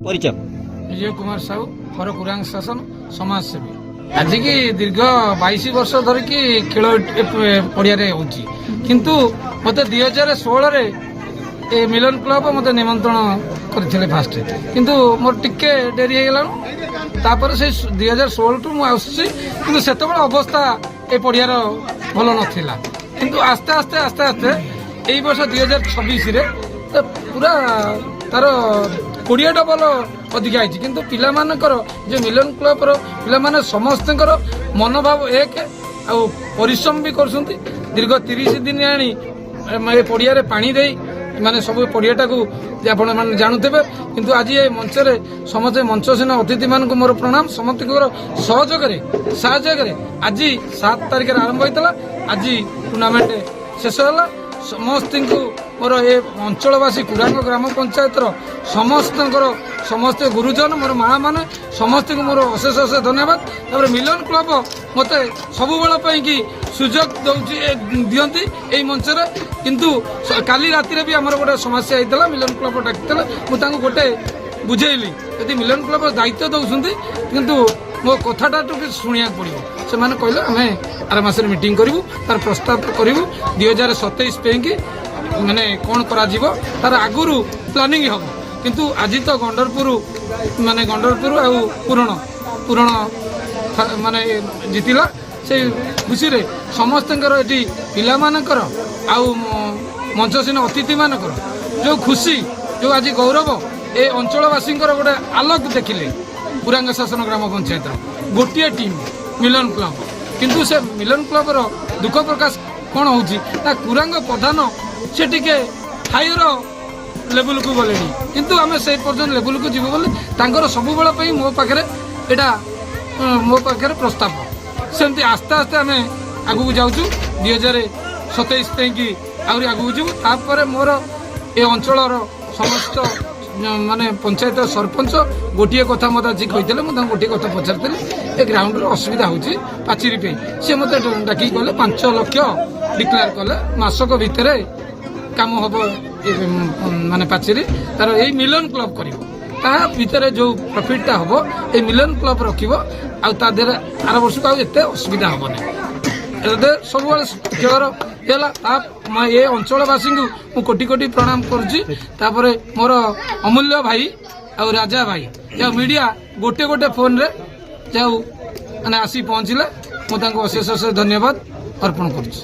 परिचय विजय कुमार साहू पर कुरांग शासन समाजसेवी आज की दीर्घ 22 वर्ष धरिकी खेल पड़िया किंतु मत 2016 रे ए मिलन क्लब मत निमंत्रण करथिले फास्ट किंतु मोर टिके डेरी हे गेला तापर से 2016 टू मु आसी किंतु सेतबेल अवस्था ए पड़ियार भल नथिला किंतु आस्ते आस्ते आस्ते आस्ते एई वर्ष 2026 रे तो पूरा तार 20 डबल अधिक आई किंतु पिला मानकर जो मिलन क्लब पिला माने समस्त मनोभाव एक आ परिश्रम भी कर दीर्घ 30 दिन आनी पड़िया पानी दे माने सब पड़ियाटा को आपण मैंने जानुवे किंतु आज ये मंच समस्ते मंचसीन अतिथि मान मोर प्रणाम समस्त सहयोग आज 7 तारिख आरंभ होता आज टूर्णामेंट शेष है समस्त मोर ए अंचलवासी कुरांग ग्राम पंचायत समस्त गुरुजन मोर माँ मैंने समस्त को मोर अशेष अशेष धन्यवाद तापर मिलन क्लब मत सब कि सुजोग दिखती यही मंच किंतु काली राति भी आमर गोटे समस्या होता मिलन क्लब डाकी मुझे गोटे बुझेली यदि मिलन क्लब दायित्व दौरान किंतु मो कथाटा शुणा पड़ो से कहले आम आर मास मीटिंग करूँ तार प्रस्ताव करूँ 2027 कि माने कौन करा तार आगुरी प्लानिंग हम किंतु आज तो गंडरपुर माने गंडरपुर आ पूरण माने जीतिला से खुशी रे समस्त ये पिला मानकर आउ मंचसीन अतिथि मानकर जो खुशी जो आज गौरव ए अंचलवासी गोटे आलोक देखिले कुरांग शासन ग्राम पंचायत गोटे टीम मिलन क्लब किंतु से मिलन क्लब दुख प्रकाश कौन हो कुरांग प्रधान से टिके हायर लेवल को गले किंतु आम से पर्यटन लेवल को जीव बोले सब बेल मो पाखे यहाँ मो पाखे प्रस्ताव सेमती आस्ते आस्ते आम आगू जाऊँ 2027 कि आहरी आगू जीव तापर मोर ए अंचल समस्त माने पंचायत सरपंच गोटे कथा मत आज कहते मुझे गोटे कथा पचारि ए ग्राउंड असुविधा होची पाचेरी पे सी मत डाक कले 5 लाख डिक्लेयर कले मासक भितर काम हम माने पाचेरी तार यही मिलन क्लब कर जो प्रॉफिटा हम ये मिलन क्लब रखिब आर वर्ष को आते असुविधा हेनी सब खेलर ये अंचलवासी को कोटि कोटि प्रणाम कर मोर अमूल्य भाई आ राजा भाई या मीडिया गोटे गोटे फोन रे जाऊ माने आसी पहुँचले मुझे अशेष अशेष धन्यवाद अर्पण करुच्ची।